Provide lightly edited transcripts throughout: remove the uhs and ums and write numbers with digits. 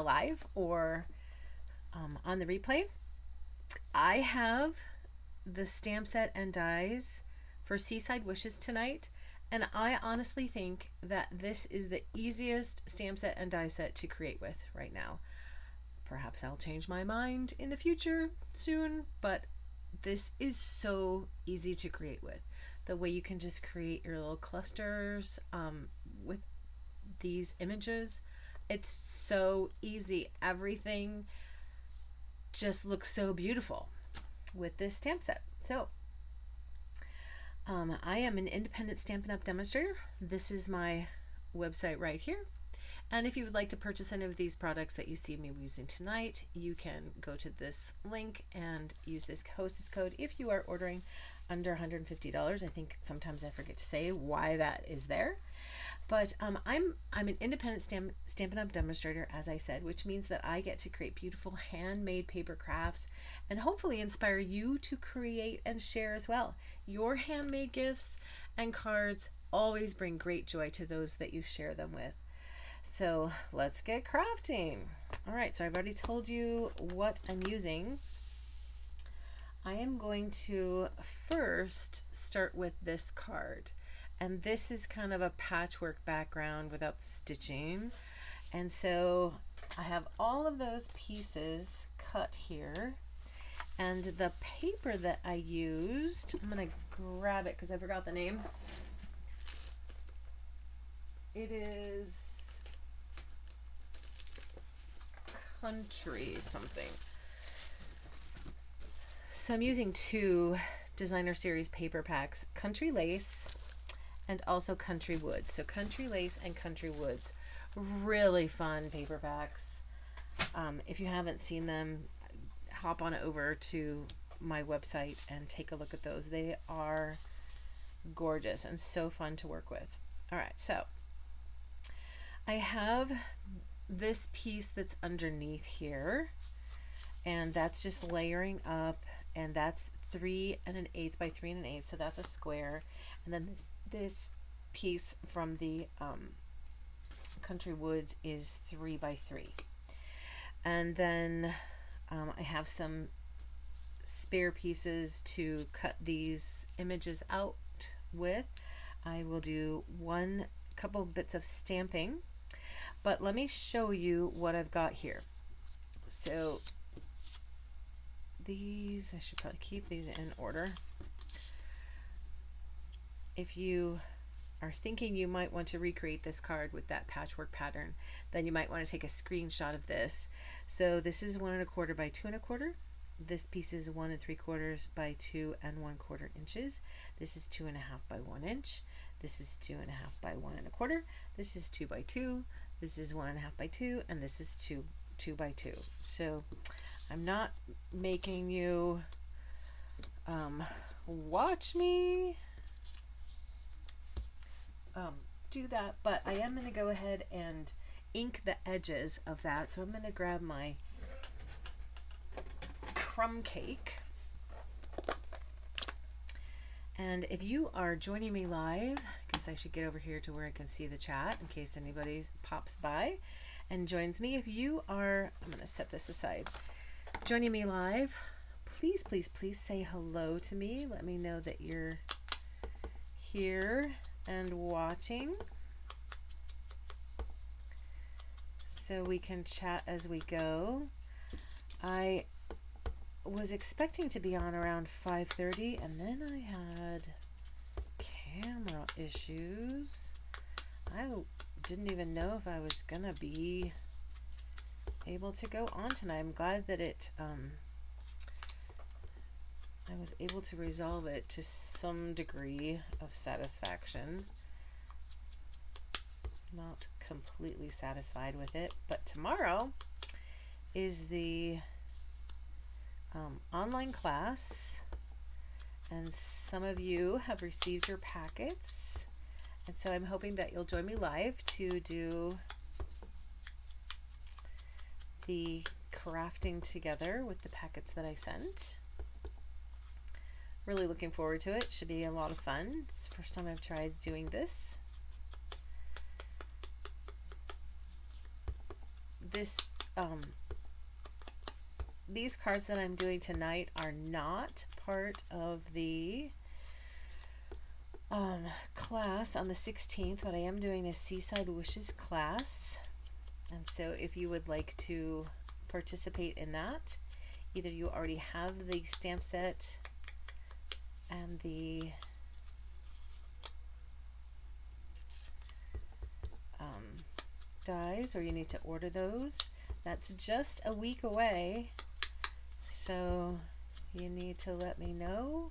live or on the replay, I have the stamp set and dies for Seaside Wishes tonight, and I honestly think that this is the easiest stamp set and die set to create with right now. Perhaps I'll change my mind in the future soon, but this is so easy to create with. The way you can just create your little clusters with these images, it's so easy. Everything just looks so beautiful with this stamp set. So I am an independent Stampin' Up! Demonstrator. This is my website right here. And if you would like to purchase any of these products that you see me using tonight, you can go to this link and use this hostess code if you are ordering under $150. I think sometimes I forget to say why that is there. But I'm an independent Stampin' Up! Demonstrator, as I said, which means that I get to create beautiful handmade paper crafts and hopefully inspire you to create and share as well. Your handmade gifts and cards always bring great joy to those that you share them with. So let's get crafting. All right, so I've already told you what I'm using. I am going to first start with this card. And this is kind of a patchwork background without the stitching. And so I have all of those pieces cut here. And the paper that I used, I'm going to grab it because I forgot the name. It is Country something. So I'm using two designer series paper packs, Country Lace and also Country Woods. So Country Lace and Country Woods, really fun paper packs. If you haven't seen them, hop on over to my website and take a look at those. They are gorgeous and so fun to work with. All right, so I have this piece that's underneath here, and that's just layering up, and that's 3 1/8 by 3 1/8, so that's a square. And then this piece from the Country Woods is 3 by 3. And then I have some spare pieces to cut these images out with. I will do one couple bits of stamping, but let me show you what I've got here. So these, I should probably keep these in order. If you are thinking you might want to recreate this card with that patchwork pattern, then you might want to take a screenshot of this. So this is 1 1/4 by 2 1/4. This piece is 1 3/4 by 2 1/4 inches. This is 2 1/2 by 1 inch. This is 2 1/2 by 1 1/4. This is 2 by 2. This is 1 1/2 by 2, and this is 2 by 2. So I'm not making you watch me do that, but I am going to go ahead and ink the edges of that. So I'm going to grab my crumb cake. And if you are joining me live, I guess I should get over here to where I can see the chat in case anybody pops by and joins me. If you are, I'm going to set this aside, joining me live, please, please, please say hello to me. Let me know that you're here and watching so we can chat as we go. I was expecting to be on around 5:30, and then I had camera issues. I didn't even know if I was gonna be able to go on tonight. I'm glad that I was able to resolve it to some degree of satisfaction. Not completely satisfied with it, but tomorrow is the online class, and some of you have received your packets, and so I'm hoping that you'll join me live to do the crafting together with the packets that I sent. Really looking forward to it. Should be a lot of fun. It's the first time I've tried doing this. This these cards that I'm doing tonight are not part of the class on the 16th, but I am doing a Seaside Wishes class. And so if you would like to participate in that, either you already have the stamp set and the dies, or you need to order those. That's just a week away, so you need to let me know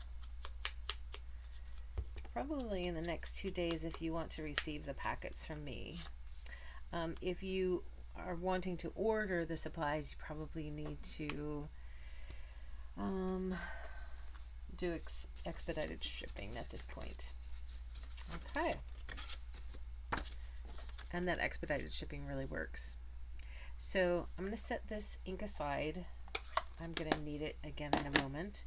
probably in the next 2 days if you want to receive the packets from me. If you are wanting to order the supplies, you probably need to do expedited shipping at this point. Okay. And that expedited shipping really works. So I'm going to set this ink aside. I'm going to need it again in a moment.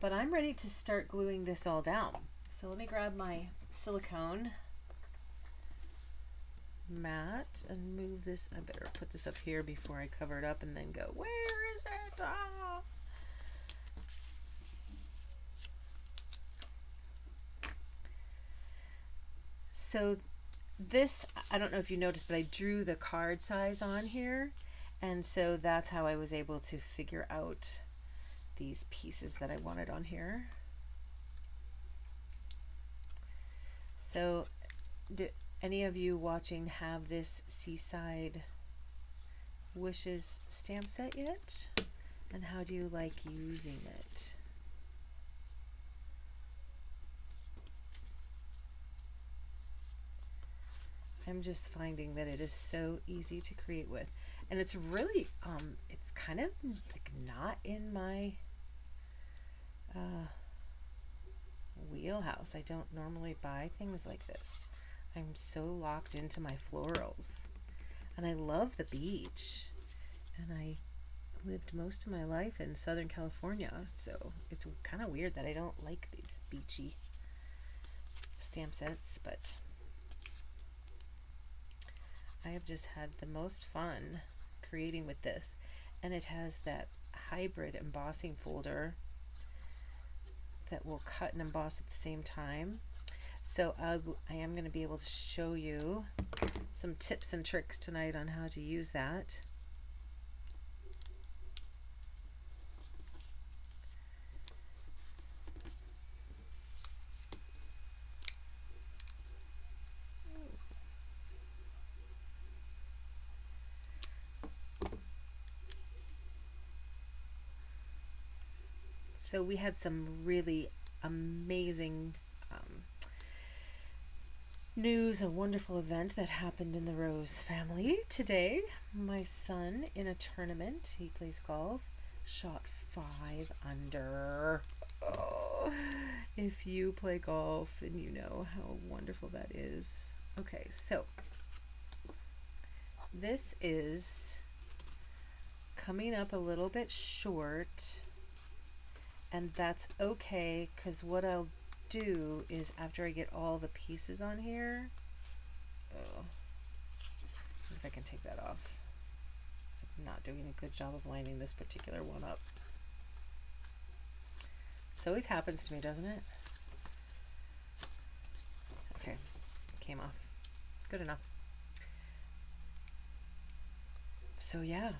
But I'm ready to start gluing this all down. So let me grab my silicone mat and move this. I better put this up here before I cover it up and then go, where is it? Ah! So this, I don't know if you noticed, but I drew the card size on here, and so that's how I was able to figure out these pieces that I wanted on here. So do any of you watching have this Seaside Wishes stamp set yet? And how do you like using it? I'm just finding that it is so easy to create with, and it's really it's kind of like not in my wheelhouse. I don't normally buy things like this. I'm so locked into my florals, and I love the beach, and I lived most of my life in Southern California, so it's kind of weird that I don't like these beachy stamp sets, but I have just had the most fun creating with this. And it has that hybrid embossing folder that will cut and emboss at the same time. So I am going to be able to show you some tips and tricks tonight on how to use that. So we had some really amazing news, a wonderful event that happened in the Rose family today. My son, in a tournament, he plays golf, shot 5 under. Oh, if you play golf, then you know how wonderful that is. Okay, so this is coming up a little bit short, and that's okay, because what I'll do is after I get all the pieces on here, if I can take that off. I'm not doing a good job of lining this particular one up. This always happens to me, doesn't it? Okay, came off. Good enough. So yeah,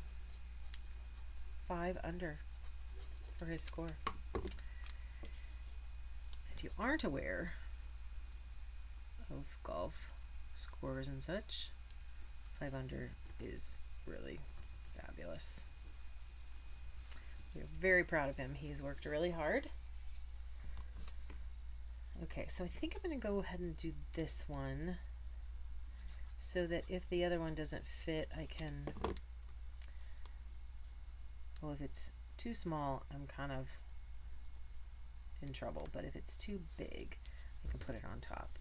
5 under for his score. If you aren't aware of golf scores and such, 5 under is really fabulous. We're very proud of him. He's worked really hard. Okay, so I think I'm going to go ahead and do this one so that if the other one doesn't fit, I can, well, if it's too small, I'm kind of in trouble, but if it's too big, I can put it on top.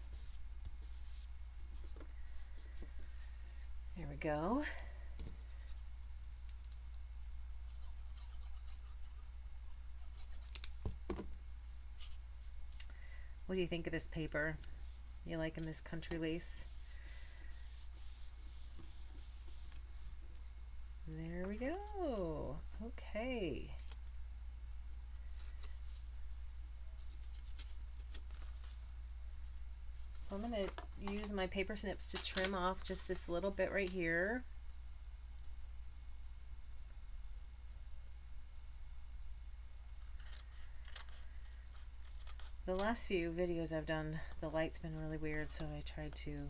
There we go. What do you think of this paper? You liking this country lace? There we go. Okay. So I'm going to use my paper snips to trim off just this little bit right here. The last few videos I've done, the light's been really weird, so I tried to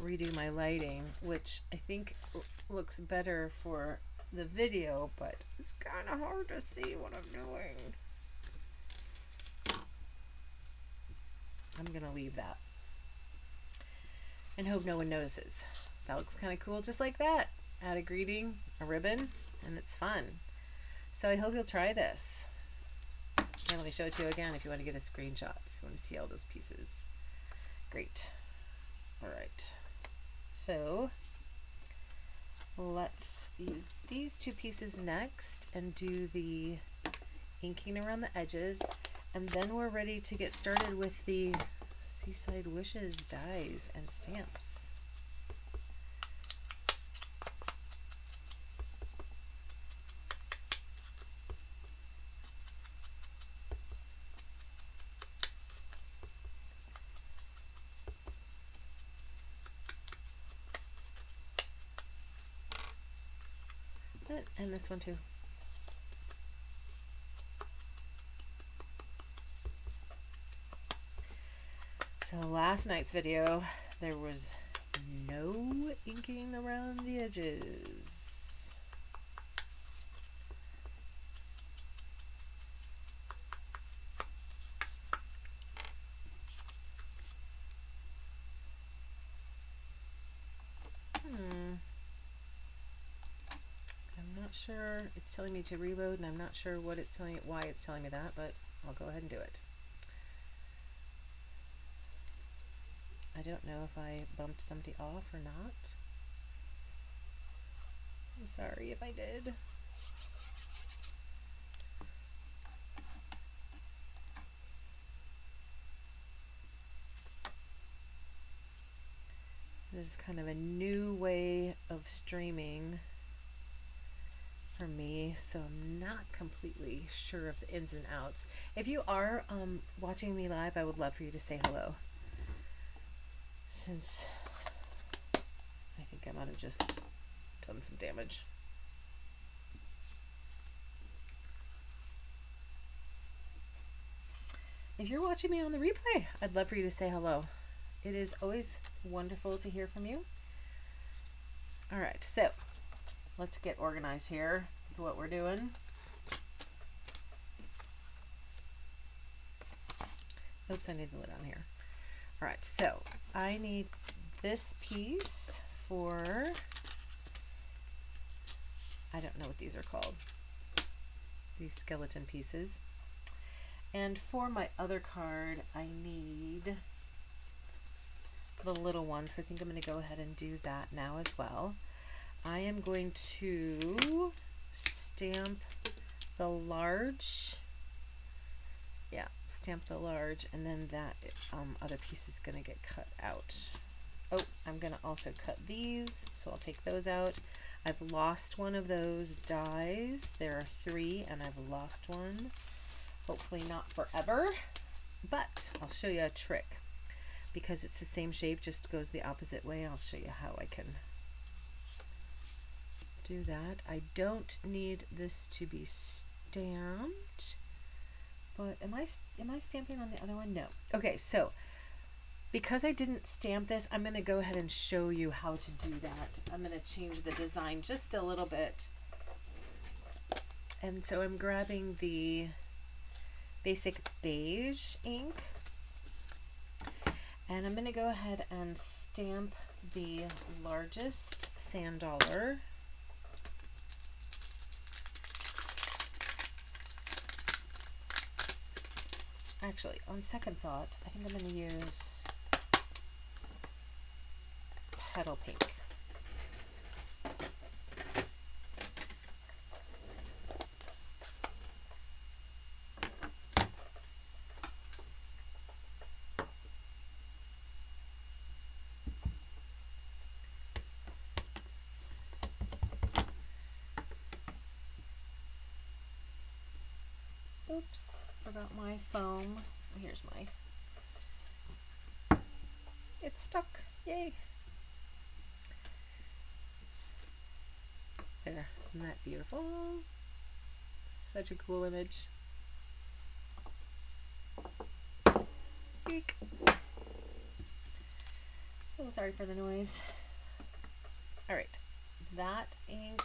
redo my lighting, which I think looks better for the video, but it's kind of hard to see what I'm doing. I'm gonna leave that and hope no one notices. That looks kind of cool, just like that. Add a greeting, a ribbon, and it's fun. So I hope you'll try this. And let me show it to you again if you want to get a screenshot, if you want to see all those pieces. Great. All right. So let's use these two pieces next and do the inking around the edges. And then we're ready to get started with the Seaside Wishes dies and stamps. And this one too. So last night's video, there was no inking around the edges. I'm not sure. It's telling me to reload, and I'm not sure what it's telling, why it's telling me that, but I'll go ahead and do it. I don't know if I bumped somebody off or not. I'm sorry if I did. This is kind of a new way of streaming for me, so I'm not completely sure of the ins and outs. If you are watching me live, I would love for you to say hello, since I think I might have just done some damage. If you're watching me on the replay, I'd love for you to say hello. It is always wonderful to hear from you. All right, so let's get organized here with what we're doing. Oops, I need the lid on here. All right, so I need this piece for, I don't know what these are called, these skeleton pieces. And for my other card, I need the little one, so I think I'm going to go ahead and do that now as well. I am going to stamp the large, stamp the large, and then that other piece is going to get cut out. Oh, I'm going to also cut these, so I'll take those out. I've lost one of those dies. There are 3, and I've lost one. Hopefully not forever, but I'll show you a trick. Because it's the same shape, just goes the opposite way. I'll show you how I can do that. I don't need this to be stamped, but am I stamping on the other one? No. Okay, so because I didn't stamp this, I'm going to go ahead and show you how to do that. I'm going to change the design just a little bit. And so I'm grabbing the basic beige ink. And I'm going to go ahead and stamp the largest sand dollar. Actually, on second thought, I think I'm going to use petal pink. Oops, forgot my foam. Here's my, it's stuck, yay. There, isn't that beautiful? Such a cool image. Eek. So sorry for the noise. All right, that ink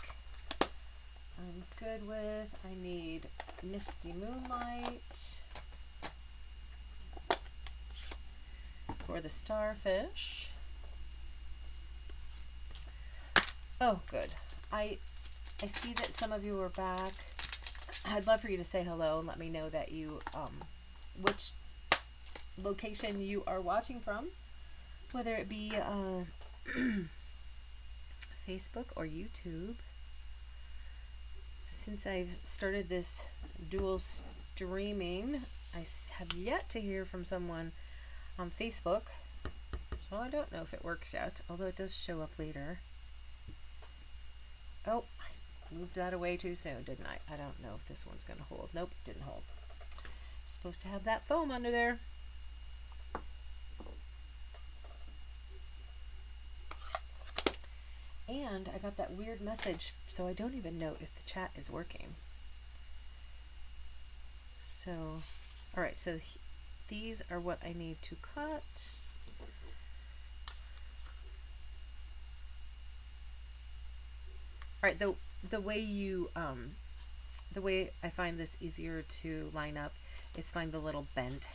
I'm good with. I need Misty Moonlight for the starfish. Oh, good. I see that some of you are back. I'd love for you to say hello and let me know that you which location you are watching from, whether it be Facebook or YouTube. Since I've started this dual streaming, I have yet to hear from someone on Facebook, so I don't know if it works yet, although it does show up later. Oh, I moved that away too soon, didn't I? I don't know if this one's going to hold. Nope, didn't hold. Supposed to have that foam under there. And I got that weird message, so I don't even know if the chat is working. So, all right, so these are what I need to cut. All right, the way you the way I find this easier to line up is find the little bent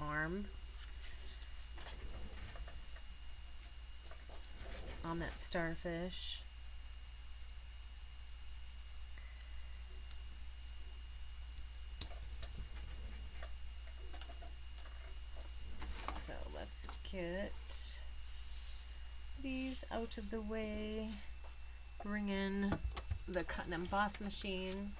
arm on that starfish. So let's get these out of the way. Bring in the cut and emboss machine.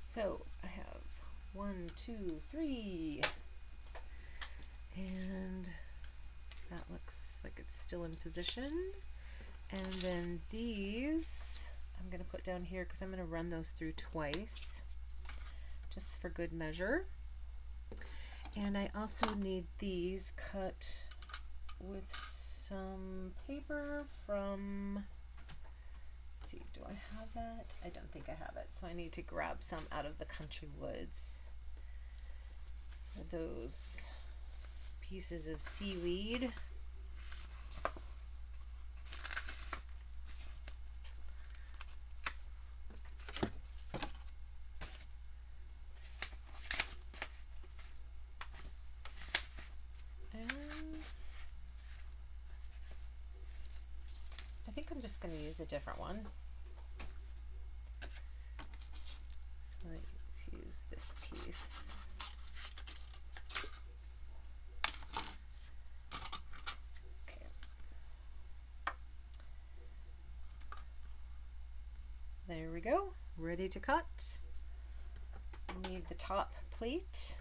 So I have 1, 2, 3, and that looks like it's still in position. And then these I'm going to put down here because I'm going to run those through twice just for good measure. And I also need these cut with some paper from, let's see, do I have that? I don't think I have it, so I need to grab some out of the Country Woods. Those pieces of seaweed. I think I'm just going to use a different one. So let's use this piece. Okay. There we go. Ready to cut. Need the top plate.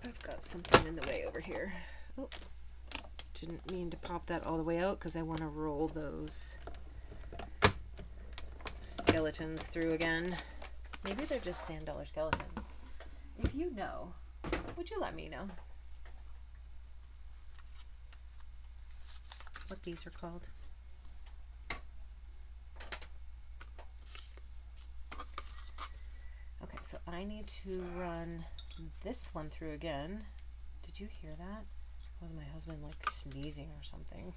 I've got something in the way over here. Oh, didn't mean to pop that all the way out because I want to roll those skeletons through again. Maybe they're just sand dollar skeletons. If you know, would you let me know what these are called? Okay, so I need to run this one through again. Did you hear that? Was my husband like sneezing or something?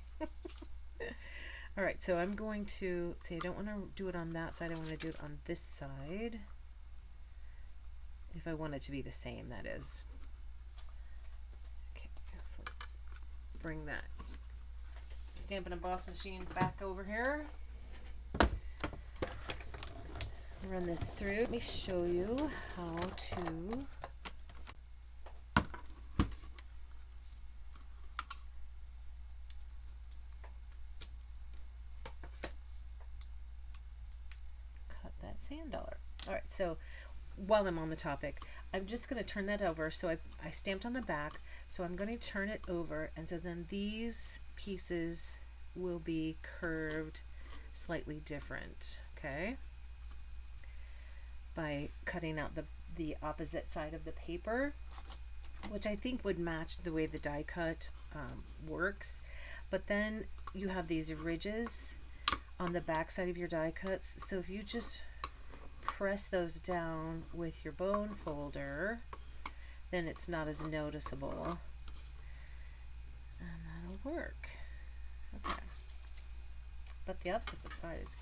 All right, so I'm going to say I don't want to do it on that side. I want to do it on this side. If I want it to be the same, that is. Okay, so let's bring that Stampin' Emboss machine back over here. Run this through. Let me show you how to sand dollar. All right, so while I'm on the topic, I'm just going to turn that over. So I stamped on the back, so I'm going to turn it over, and so then these pieces will be curved slightly different, okay? By cutting out the opposite side of the paper, which I think would match the way the die cut works. But then you have these ridges on the back side of your die cuts, so if you just press those down with your bone folder, then it's not as noticeable, and that'll work. Okay, but the opposite side is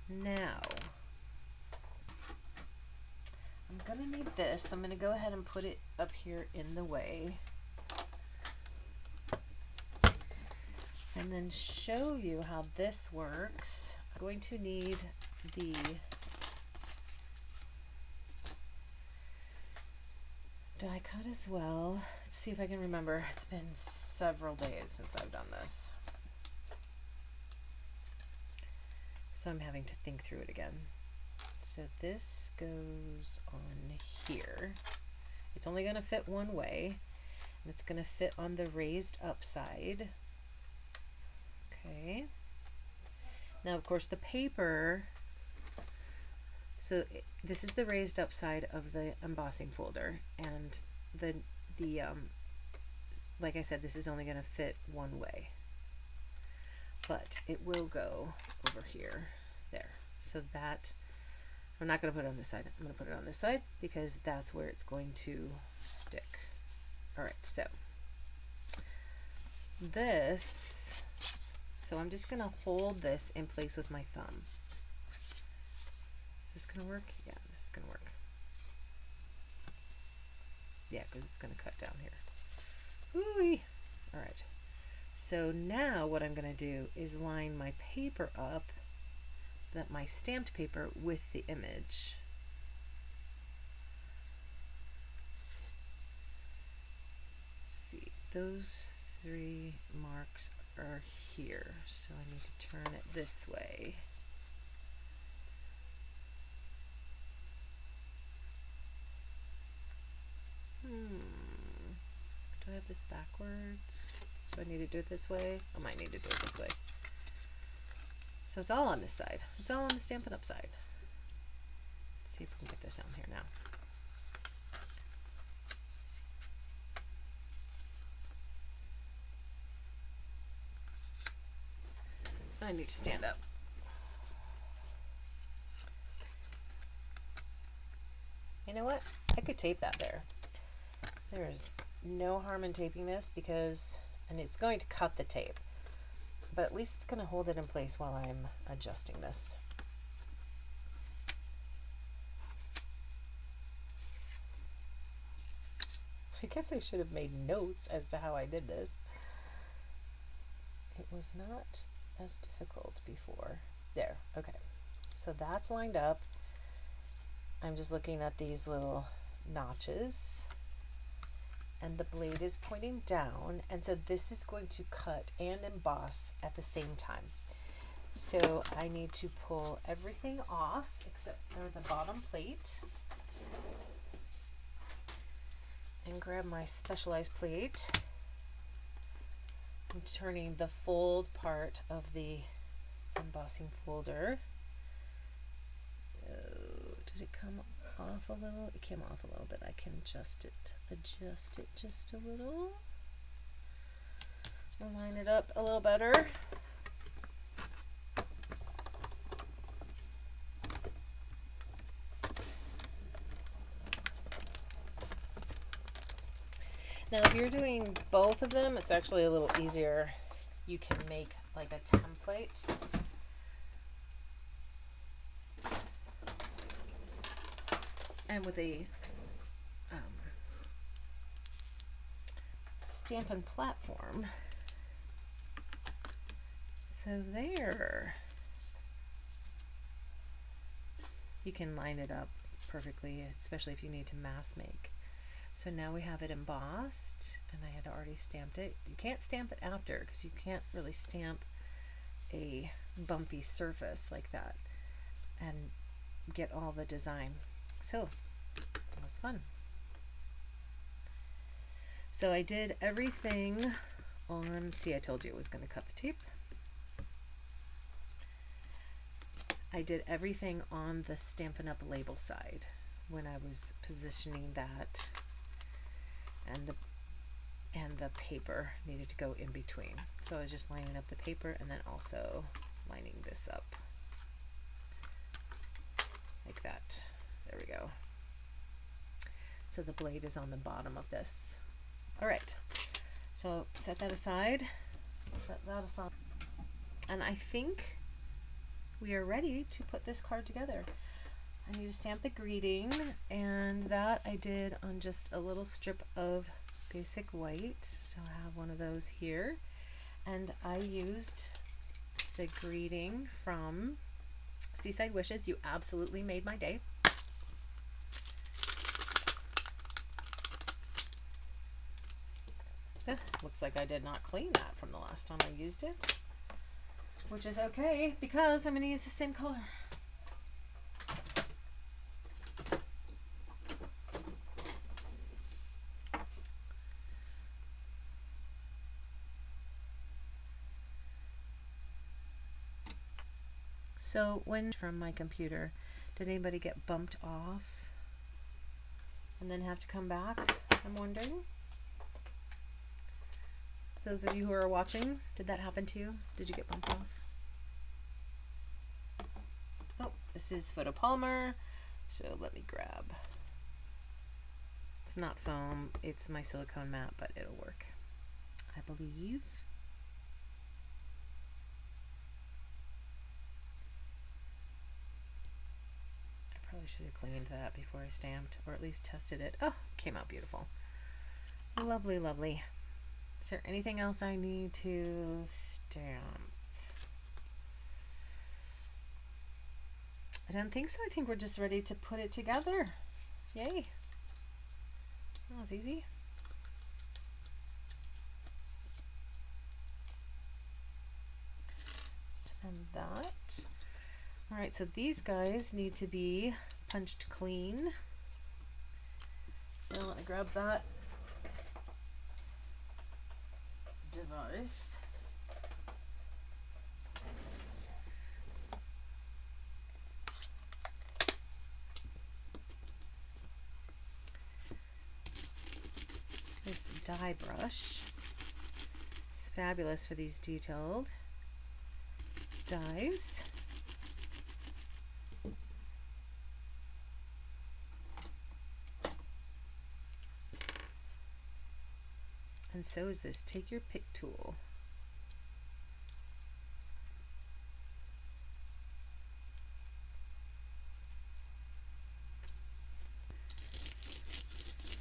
now. I'm gonna need this. I'm gonna go ahead and put it up here in the way, and then show you how this works. I'm going to need the die cut as well. Let's see if I can remember. It's been several days since I've done this, so I'm having to think through it again. So this goes on here. It's only going to fit one way, and it's going to fit on the raised up side. Okay. Now, of course, the paper, so this is the raised up side of the embossing folder, and the like I said, this is only going to fit one way, but it will go over here, there. So that, I'm not going to put it on this side. I'm going to put it on this side because that's where it's going to stick. All right, so this, so I'm just going to hold this in place with my thumb. Is this going to work? Yeah, this is going to work. Yeah, because it's going to cut down here. Ooh-wee. All right. So now what I'm going to do is line my paper up, my stamped paper, with the image. Let's see, those 3 marks are here, so I need to turn it this way. Do I have this backwards? Do I need to do it this way? I might need to do it this way. So it's all on this side. It's all on the Stampin' Up side. Let's see if we can get this on here now. I need to stand up. You know what? I could tape that there. There's no harm in taping this because, and it's going to cut the tape, but at least it's going to hold it in place while I'm adjusting this. I guess I should have made notes as to how I did this. It was not as difficult before. There, okay. So that's lined up. I'm just looking at these little notches, and the blade is pointing down, and so this is going to cut and emboss at the same time. So I need to pull everything off except for the bottom plate and grab my specialized plate. I'm turning the fold part of the embossing folder. Oh, did it come off a little? It came off a little bit. I can adjust it just a little. Line it up a little better. Now, if you're doing both of them, it's actually a little easier. You can make like a template. And with a Stampin' platform. So there. You can line it up perfectly, especially if you need to mass make. So now we have it embossed, and I had already stamped it. You can't stamp it after because you can't really stamp a bumpy surface like that and get all the design. So it was fun. So I did everything on, see, I told you it was going to cut the tape. I did everything on the Stampin' Up! Label side when I was positioning that, and the paper needed to go in between. So I was just lining up the paper and then also lining this up like that. There we go. So the blade is on the bottom of this. All right, so set that aside, and I think we are ready to put this card together. I need to stamp the greeting, and that I did on just a little strip of basic white. So I have one of those here, and I used the greeting from Seaside Wishes. You absolutely made my day. Looks like I did not clean that from the last time I used it, which is okay because I'm going to use the same color. So when from my computer, did anybody get bumped off and then have to come back? I'm wondering. Those of you who are watching, did that happen to you? Did you get bumped off? Oh, this is photopolymer, so let me grab. It's not foam, it's my silicone mat, but it'll work, I believe. I probably should have cleaned that before I stamped, or at least tested it. Oh, came out beautiful. Lovely, lovely. Is there anything else I need to stamp? I don't think so. I think we're just ready to put it together. Yay. That was easy. And that. All right, so these guys need to be punched clean. So I'm going to grab that device. This die brush is fabulous for these detailed dies. And so is this Take Your Pick tool.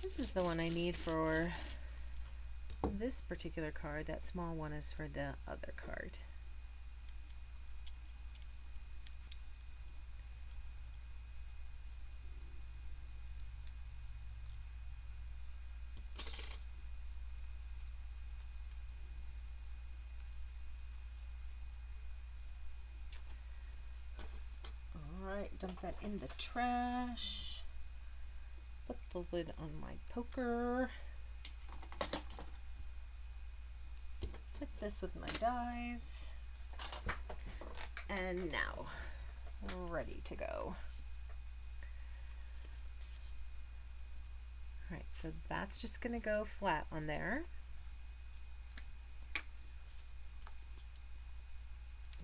This is the one I need for this particular card. That small one is for the other card. Dump that in the trash. Put the lid on my poker. Set this with my dies. And now, ready to go. Alright, so that's just going to go flat on there.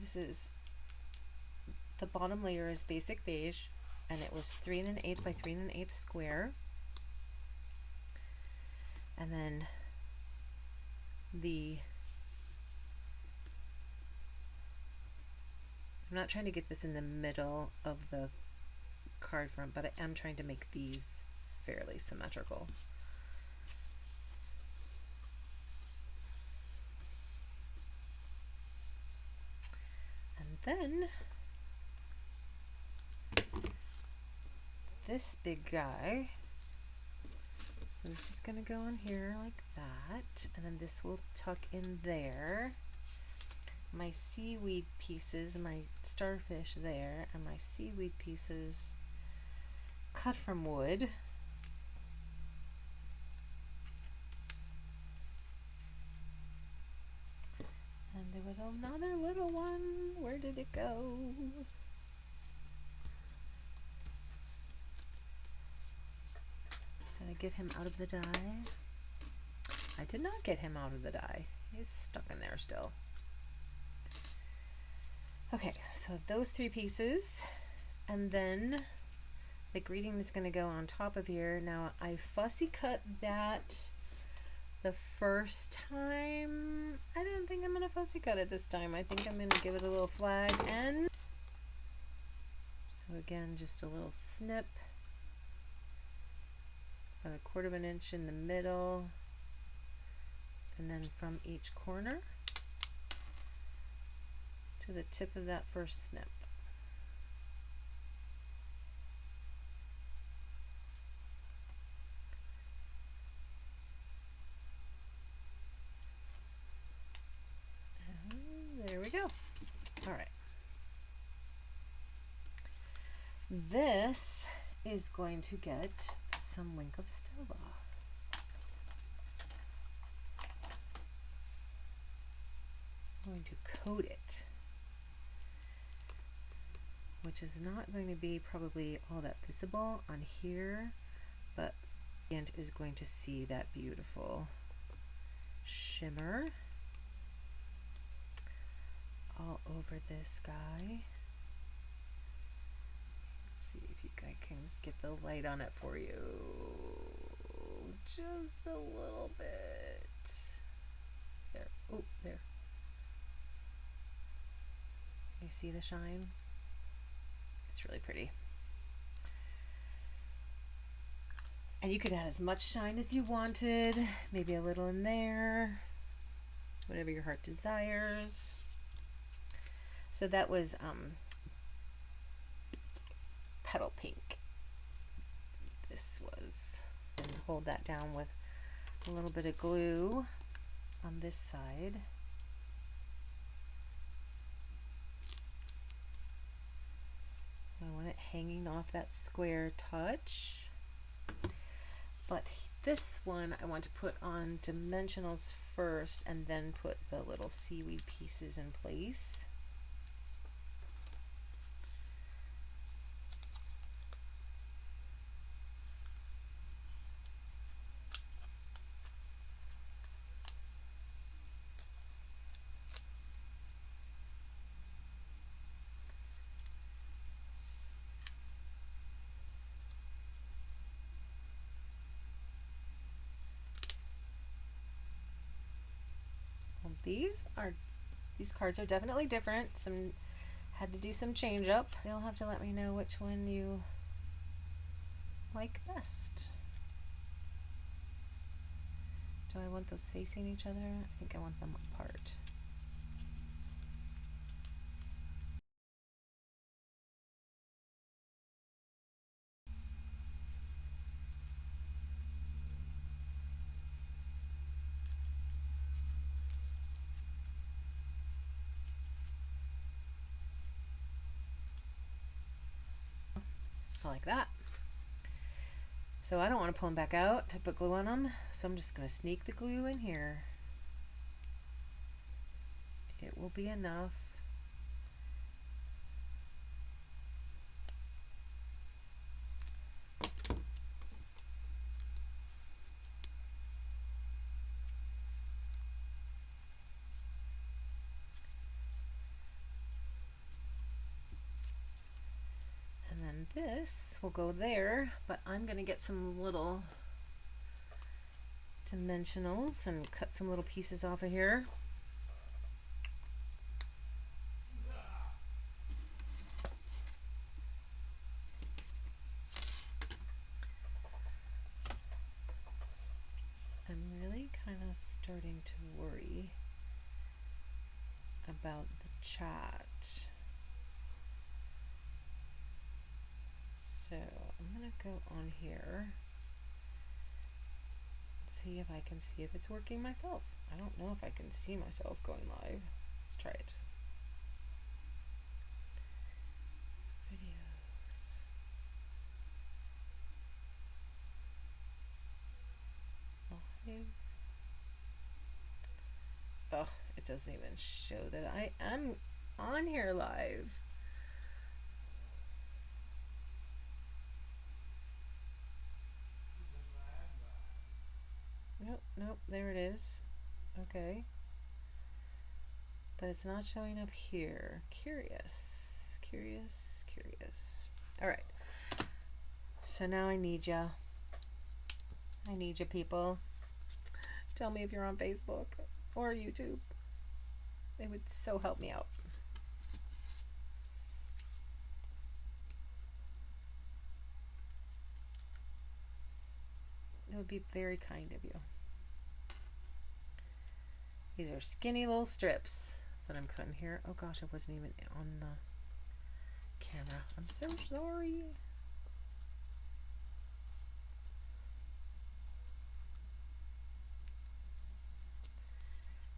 This is, the bottom layer is basic beige, and it was 3 1/8 by 3 1/8 square. And then I'm not trying to get this in the middle of the card front, but I am trying to make these fairly symmetrical. And then this big guy, so this is going to go in here like that, and then this will tuck in there, my seaweed pieces, my starfish there, and my seaweed pieces cut from wood. And there was another little one. Where did it go? Did I get him out of the die? I did not get him out of the die. He's stuck in there still. Okay, so those 3 pieces, and then the greeting is going to go on top of here. Now I fussy cut that the first time. I don't think I'm going to fussy cut it this time. I think I'm going to give it a little flag, and so again, just a little snip, about 1/4 of an inch in the middle, and then from each corner to the tip of that first snip. And there we go. All right. This is going to get some Wink of Stella. I'm going to coat it, which is not going to be probably all that visible on here, but and is going to see that beautiful shimmer all over this guy. Let's see if I can get the light on it for you. Just a little bit. There. Oh, there. You see the shine? It's really pretty. And you could add as much shine as you wanted, maybe a little in there, whatever your heart desires. So that was Petal Pink. This was, and hold that down with a little bit of glue on this side. I want it hanging off that square touch. But this one I want to put on dimensionals first and then put the little seaweed pieces in place. These cards are definitely different. Had to do some change up. You'll have to let me know which one you like best. Do I want those facing each other? I think I want them apart. Like that. So I don't want to pull them back out to put glue on them, so I'm just going to sneak the glue in here. It will be enough. This will go there, but I'm going to get some little dimensionals and cut some little pieces off of here. I'm really kind of starting to worry about the chat. So I'm going to go on here, see if I can see if it's working myself. I don't know if I can see myself going live. Let's try it. Videos. Live. Oh, it doesn't even show that I am on here live. Nope, nope, there it is. Okay. But it's not showing up here. Curious, curious, curious. All right. So now I need ya. I need you people. Tell me if you're on Facebook or YouTube. It would so help me out. It would be very kind of you. These are skinny little strips that I'm cutting here. Oh gosh, I wasn't even on the camera. I'm so sorry.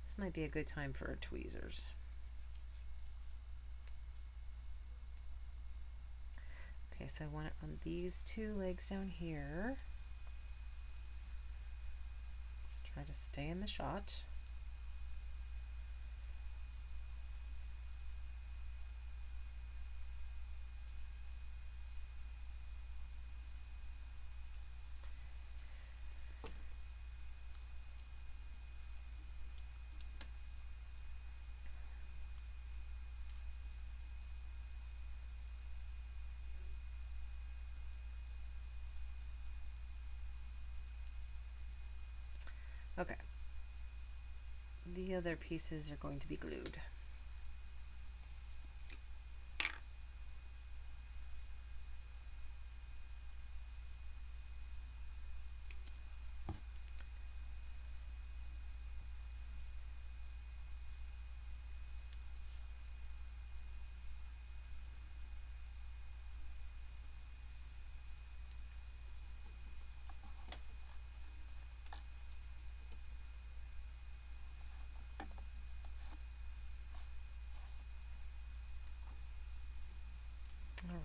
This might be a good time for tweezers. Okay, so I want it on these two legs down here. Let's try to stay in the shot. Okay. The other pieces are going to be glued.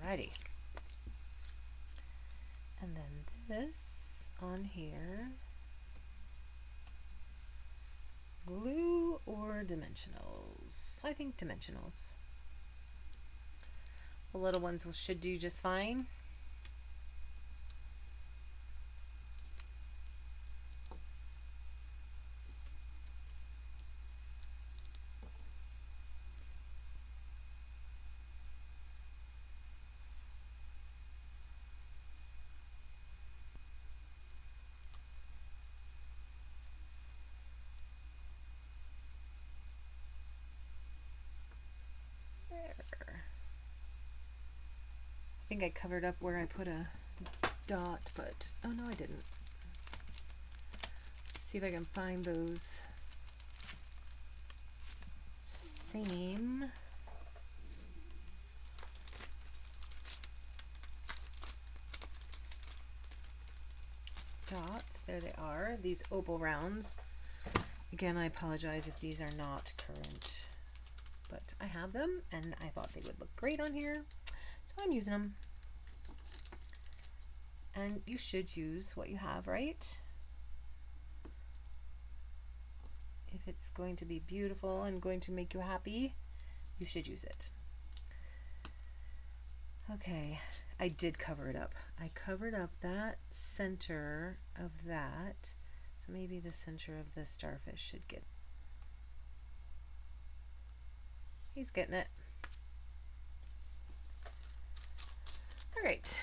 Alrighty. And then this on here. Glue or dimensionals? I think dimensionals. The little ones should do just fine. I think I covered up where I put a dot, but oh no, I didn't. Let's see if I can find those same dots. There they are, these opal rounds. Again, I apologize if these are not current, but I have them and I thought they would look great on here, so I'm using them. And you should use what you have, right? If it's going to be beautiful and going to make you happy, you should use it. Okay, I did cover it up. I covered up that center of that. So maybe the center of the starfish should get. He's getting it. All right.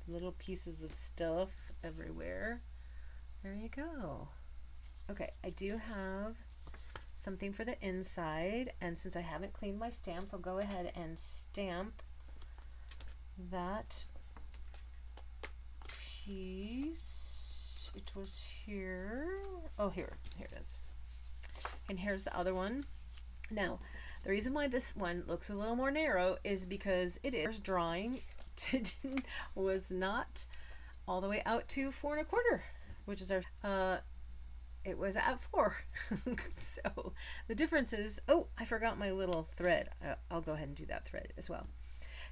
Little pieces of stuff everywhere. There you go. Okay, I do have something for the inside, and since I haven't cleaned my stamps, I'll go ahead and stamp that piece. It was here. Oh, here it is. And here's the other one. Now, the reason why this one looks a little more narrow is because it is drawing was not all the way out to 4 1/4, which is our it was at 4. So the difference is, oh, I forgot my little thread. I'll go ahead and do that thread as well.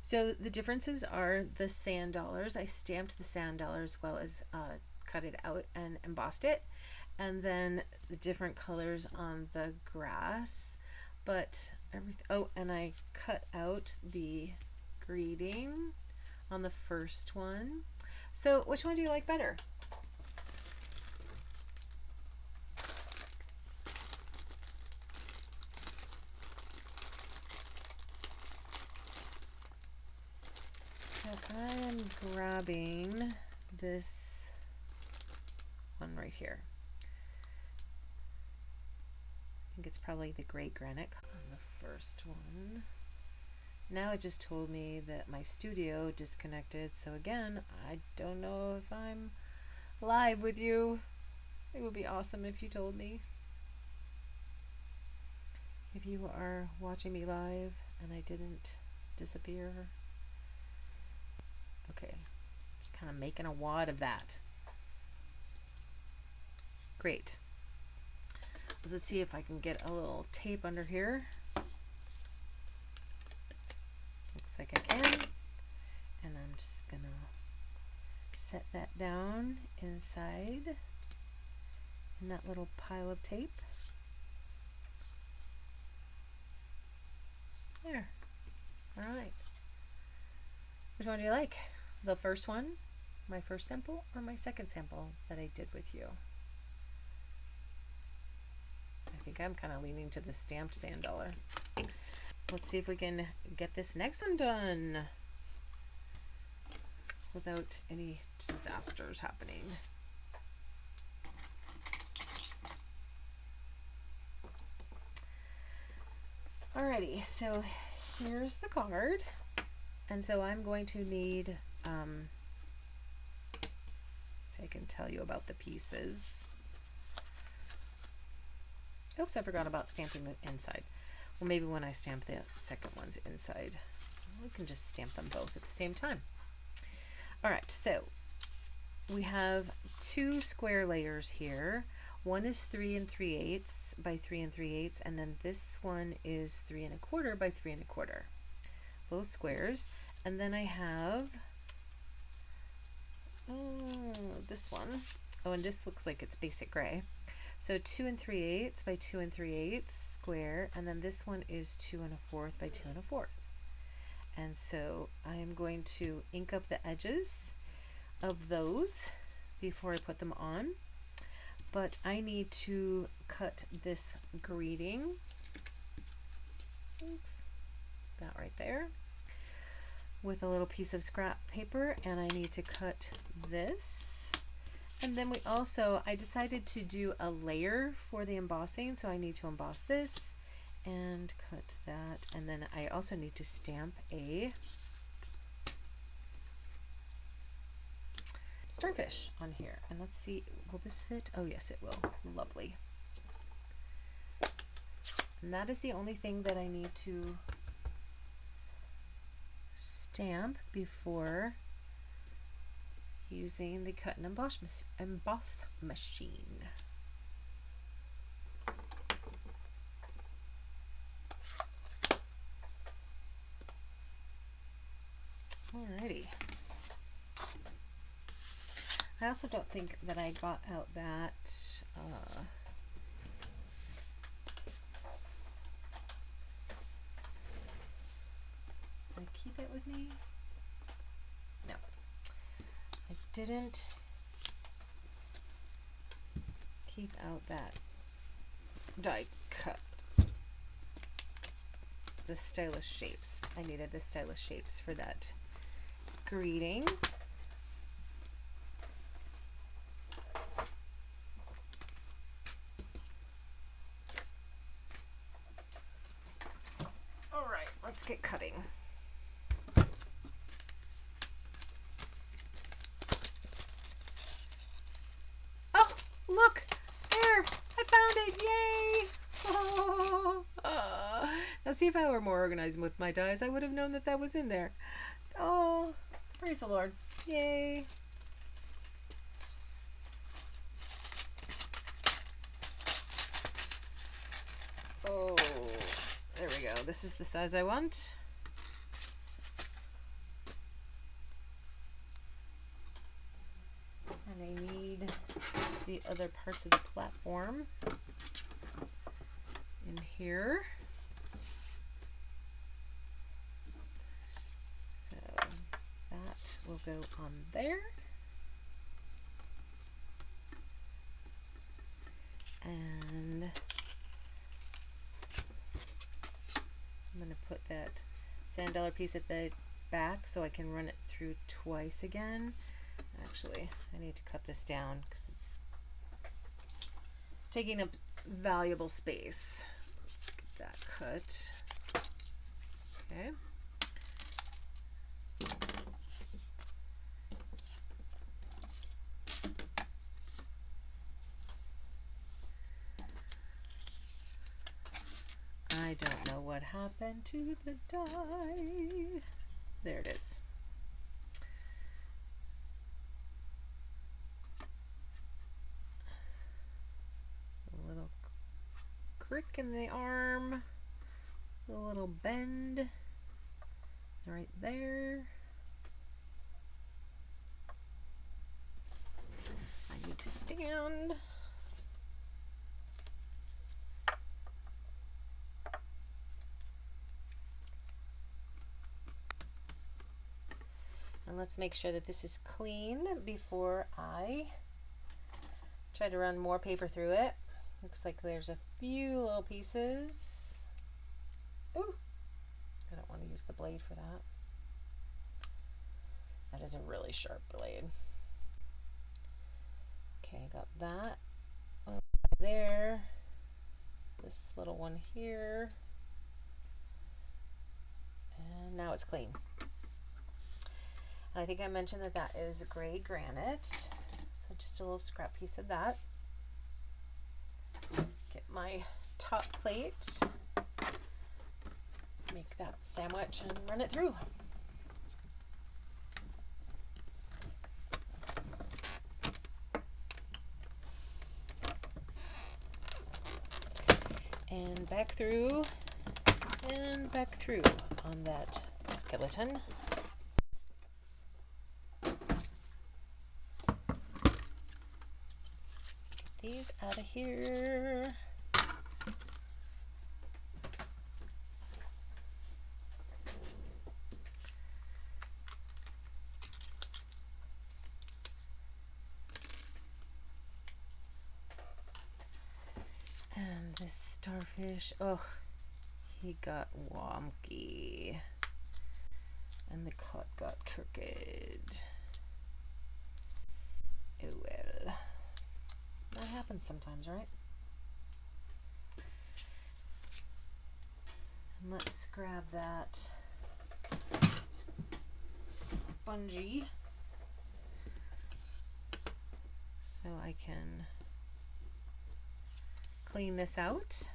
So the differences are the sand dollars. I stamped the sand dollar as well as cut it out and embossed it. And then the different colors on the grass. But everything, oh, and I cut out the greeting on the first one. So which one do you like better? So I'm grabbing this one right here. I think it's probably the gray granite on the first one. Now it just told me that my studio disconnected. So again, I don't know if I'm live with you. It would be awesome if you told me. If you are watching me live and I didn't disappear. Okay, just kind of making a wad of that. Great. Let's see if I can get a little tape under here. Looks like I can. And I'm just gonna set that down inside in that little pile of tape. There. All right. Which one do you like? The first one, my first sample, or my second sample that I did with you? I think I'm kind of leaning to the stamped sand dollar. Let's see if we can get this next one done without any disasters happening. Alrighty, so here's the card. And so I'm going to need, so I can tell you about the pieces. Oops, I forgot about stamping the inside. Well, maybe when I stamp the second one's inside, we can just stamp them both at the same time. All right, so we have 2 square layers here. One is 3 3/8 by 3 3/8, and then this one is 3 1/4 by 3 1/4. Both squares. And then I have this one. Oh, and this looks like it's basic gray. So 2 3/8 by 2 3/8 square, and then this one is 2 1/4 by 2 1/4. And so I am going to ink up the edges of those before I put them on. But I need to cut this greeting. Oops, that right there. With a little piece of scrap paper, and I need to cut this. And then we also, I decided to do a layer for the embossing, so I need to emboss this and cut that. And then I also need to stamp a starfish on here. And let's see, will this fit? Oh yes, it will. Lovely. And that is the only thing that I need to stamp before using the cut and emboss machine. Alrighty. I also don't think that I got out that did I keep it with me? No, I didn't keep out that die cut. The stylus shapes. I needed the stylus shapes for that greeting. All right, let's get cutting. Oh, look, there, I found it, yay! Oh, now see, if I were more organized with my dies, I would have known that that was in there. Oh, praise the Lord, yay. Oh, there we go. This is the size I want. And I need the other parts of the platform in here. So that will go on there. And I'm going to put that sand dollar piece at the back so I can run it through twice again. Actually, I need to cut this down because it's taking up valuable space. Let's get that cut. Okay. I don't know what happened to the die. There it is. A little crick in the arm, a little bend right there. I need to stand. And let's make sure that this is clean before I try to run more paper through it. Looks like there's a few little pieces. Ooh, I don't want to use the blade for that. That is a really sharp blade. Okay, I got that over there. This little one here. And now it's clean. And I think I mentioned that that is gray granite. So just a little scrap piece of that. Get my top plate. Make that sandwich and run it through. And back through and back through on that skeleton. Get these out of here. And this starfish, oh, he got wonky. And the cut got crooked. Oh well. That happens sometimes, right? And let's grab that spongy so I can clean this out.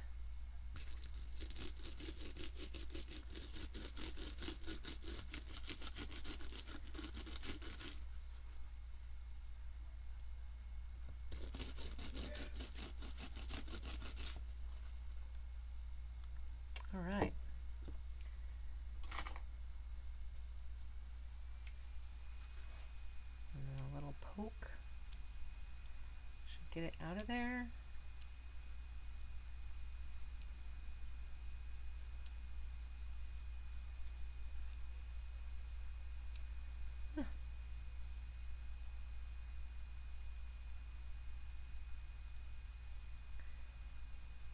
All right. And then a little poke. Should get it out of there.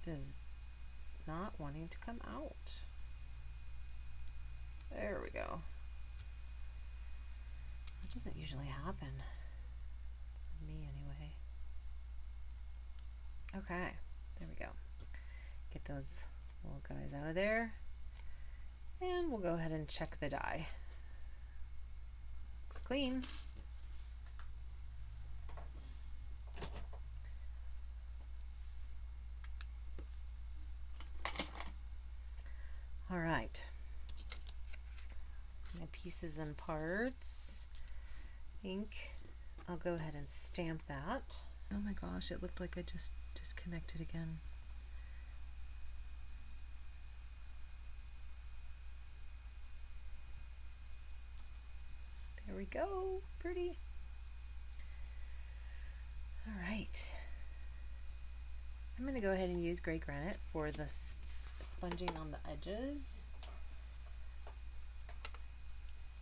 It is not wanting to come out. There we go. That doesn't usually happen. For me anyway. Okay, there we go. Get those little guys out of there. And we'll go ahead and check the die. Looks clean. All right. My pieces and parts. I think I'll go ahead and stamp that. Oh my gosh, it looked like I just disconnected again. we go. Pretty. All right. I'm going to go ahead and use gray granite for the sponging on the edges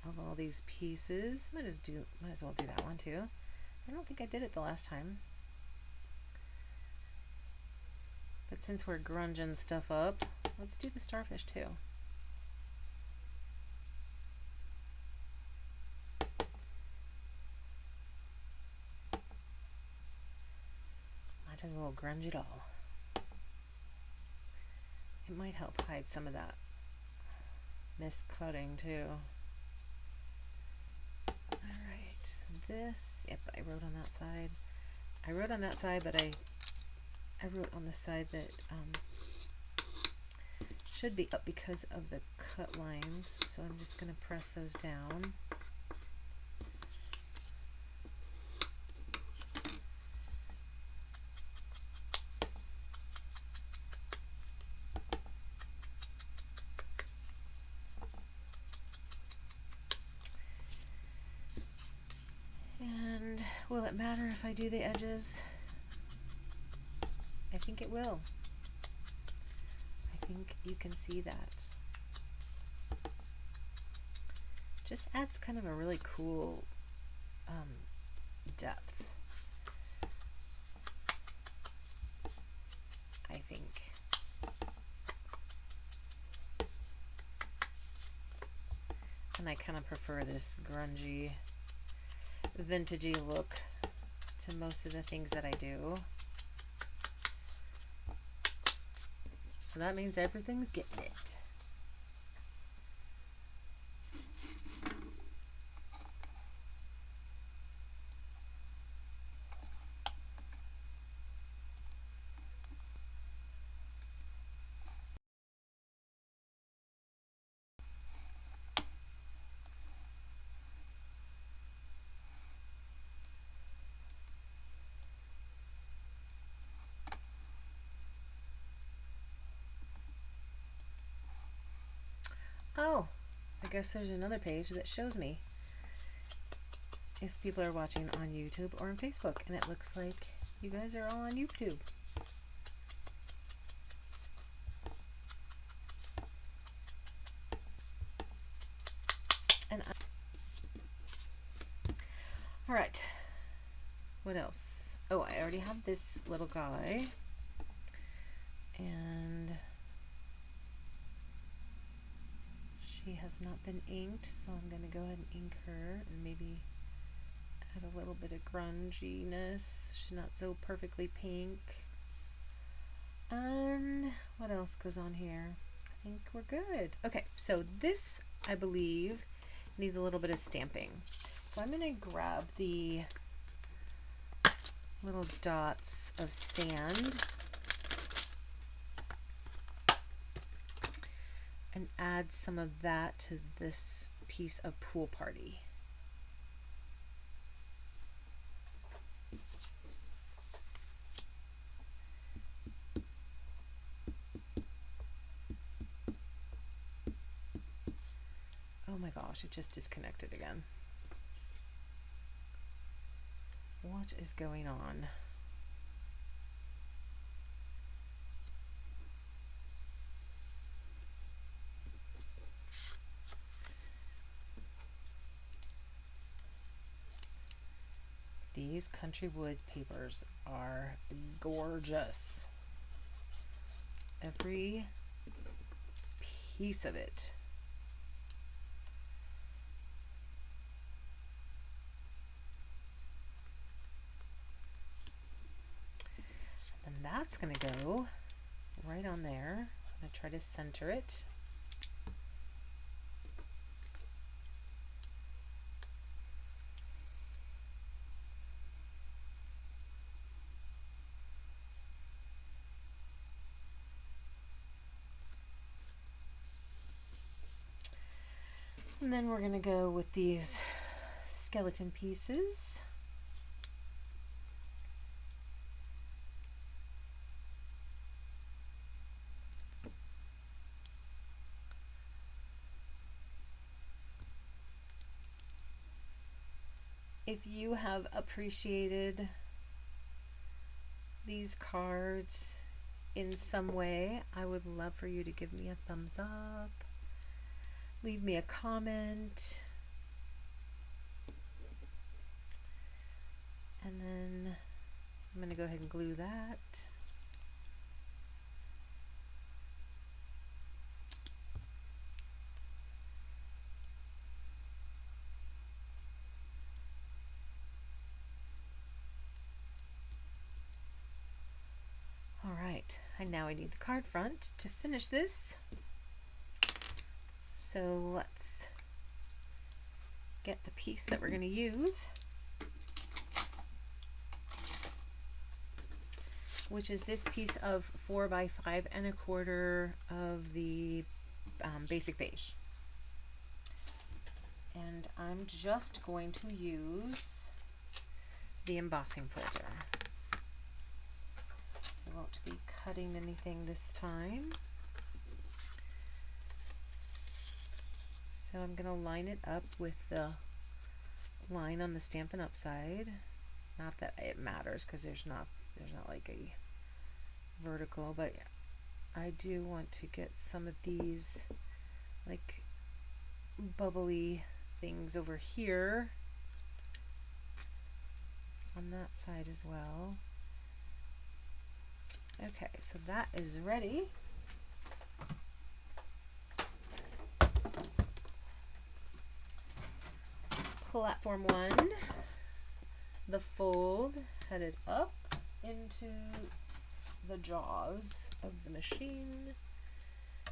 of all these pieces. Might as well do that one too. I don't think I did it the last time. But since we're grunging stuff up, let's do the starfish too. Might as well grunge it all. It might help hide some of that miscutting too. Alright, this, yep, I wrote on that side. I wrote on that side, but I wrote on the side that should be up because of the cut lines, so I'm just going to press those down. And will it matter if I do the edges? I think it will. I think you can see that. Just adds kind of a really cool depth, I think. And I kind of prefer this grungy, vintagey look to most of the things that I do. So that means everything's getting it. Oh, I guess there's another page that shows me if people are watching on YouTube or on Facebook, and it looks like you guys are all on YouTube. And all right, what else? Oh, I already have this little guy, and she has not been inked, so I'm going to go ahead and ink her and maybe add a little bit of grunginess. She's not so perfectly pink. And what else goes on here? I think we're good. Okay, so this, I believe, needs a little bit of stamping. So I'm going to grab the little dots of sand and add some of that to this piece of Pool Party. Oh my gosh, it just disconnected again. What is going on? These country wood papers are gorgeous. Every piece of it. And that's going to go right on there. I'm going to try to center it. And then we're going to go with these skeleton pieces. if you have appreciated these cards in some way, I would love for you to give me a thumbs up, leave me a comment, and then I'm going to go ahead and glue that. All right, and now I need the card front to finish this. So let's get the piece that we're going to use, which is this piece of 4 by 5¼ of the basic beige. And I'm just going to use the embossing folder. I won't be cutting anything this time. So I'm going to line it up with the line on the Stampin' Up side. Not that it matters because there's not like a vertical, but I do want to get some of these like bubbly things over here on that side as well. Okay, so that is ready. Platform 1, the fold headed up into the jaws of the machine,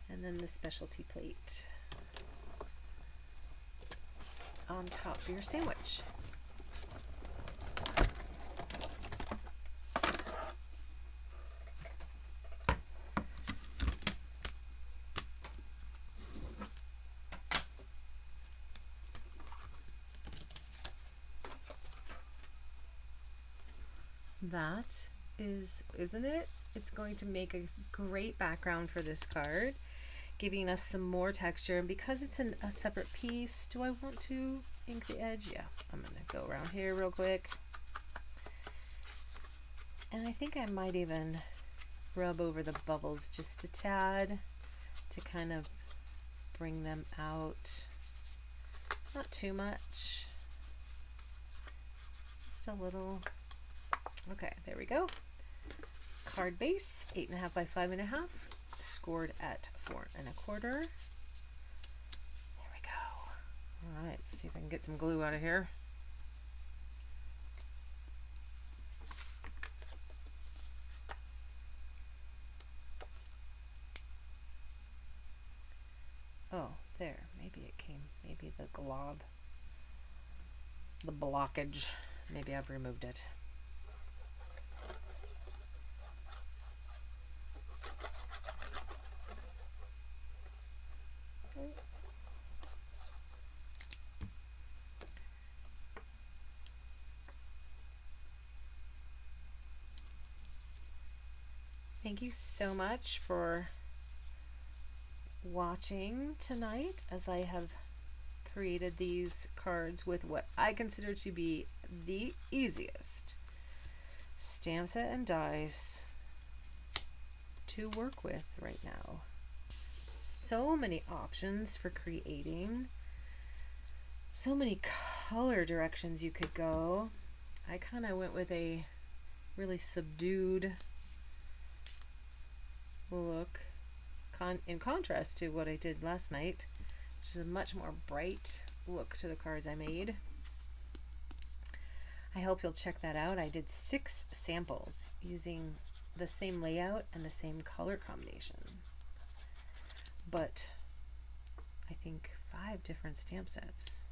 and then the specialty plate on top of your sandwich. That is, isn't it? It's going to make a great background for this card, giving us some more texture. And because it's a separate piece, do I want to ink the edge? Yeah, I'm gonna go around here real quick. And I think I might even rub over the bubbles just a tad to kind of bring them out. Not too much, just a little. Okay, there we go. Card base, 8.5 by 5.5, scored at 4¼ There we go. All right, let's see if I can get some glue out of here. Oh, there, maybe it came, maybe the glob, the blockage, maybe I've removed it. Thank you so much for watching tonight as I have created these cards with what I consider to be the easiest stamp set and dies to work with right now. So many options for creating, so many color directions you could go. I kind of went with a really subdued look in contrast to what I did last night, which is a much more bright look to the cards I made. I hope you'll check that out. I did 6 samples using the same layout and the same color combination, but I think 5 different stamp sets.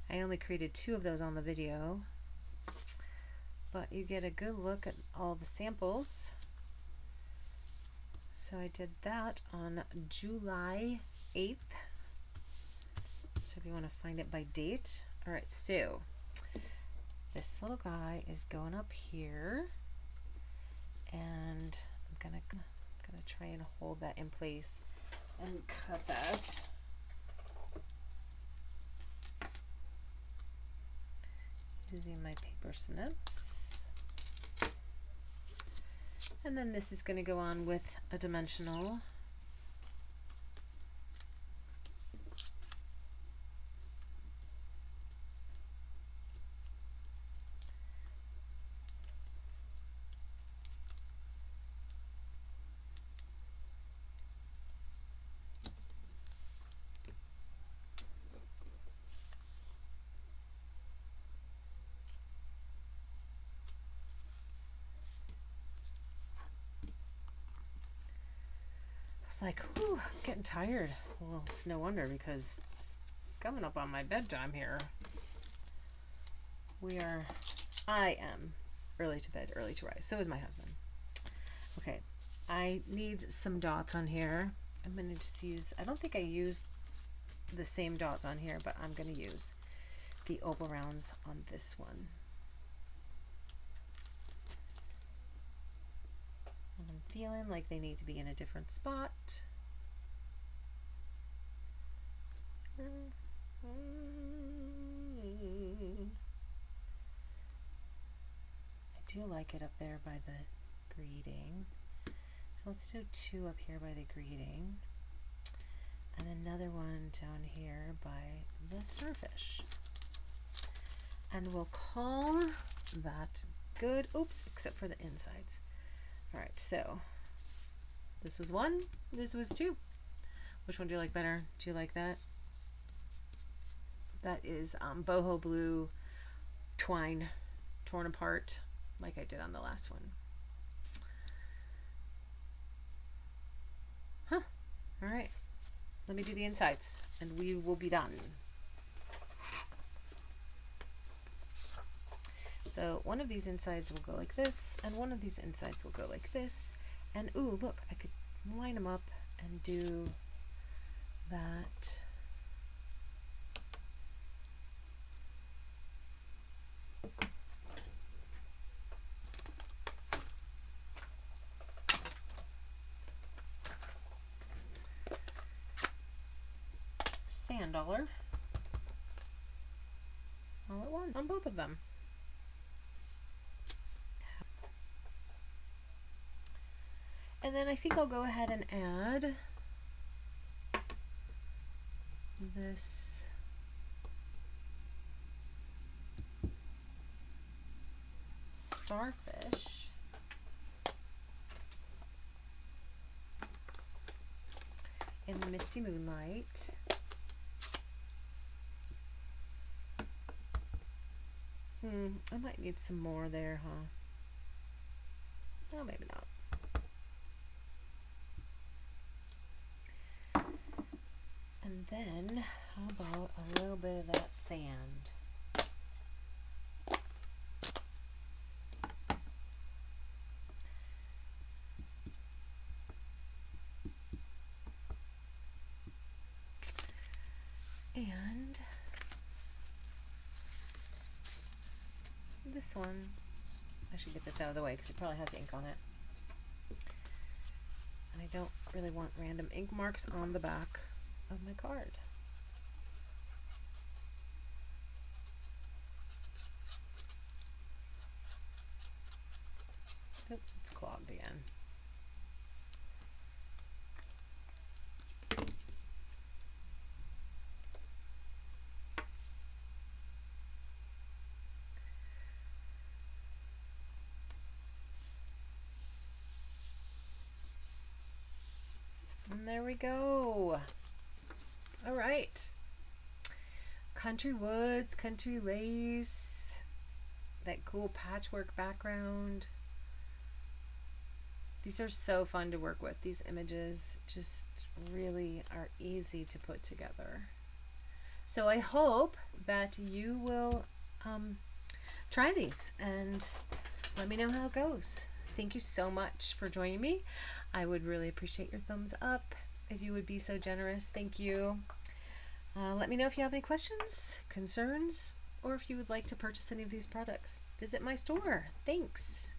I only created 2 of those on the video, but you get a good look at all the samples. So I did that on July 8th. So if you want to find it by date. All right, so this little guy is going up here, and I'm gonna try and hold that in place and cut that. using my paper snips. And then this is going to go on with a dimensional. Like, whew, I'm getting tired. Well, it's no wonder because it's coming up on my bedtime here. I am early to bed, early to rise. So is my husband. Okay, I need some dots on here. I'm going to just use, I don't think I used the same dots on here, but I'm going to use the oval rounds on this one. I'm feeling like they need to be in a different spot. I do like it up there by the greeting. So let's do 2 up here by the greeting. And another one down here by the starfish. And we'll call that good. Oops, except for the insides. All right, so this was 1, this was 2. Which one do you like better? Do you like that? That is boho blue twine torn apart like I did on the last one. Huh, all right. Let me do the insides and we will be done. So one of these insides will go like this, and one of these insides will go like this. And ooh, look, I could line them up and do that. Sand dollar all at once on both of them. And then I think I'll go ahead and add this starfish in the misty moonlight. I might need some more there, huh? Oh, maybe not. And then, how about a little bit of that sand? And this one, I should get this out of the way because it probably has ink on it. And I don't really want random ink marks on the back of my card. Oops, it's clogged again. And there we go. All right. Country woods, country lace, that cool patchwork background. These are so fun to work with. These images just really are easy to put together. So I hope that you will try these and let me know how it goes. Thank you so much for joining me. I would really appreciate your thumbs up if you would be so generous. Thank you. Let me know if you have any questions, concerns, or if you would like to purchase any of these products. Visit my store. Thanks.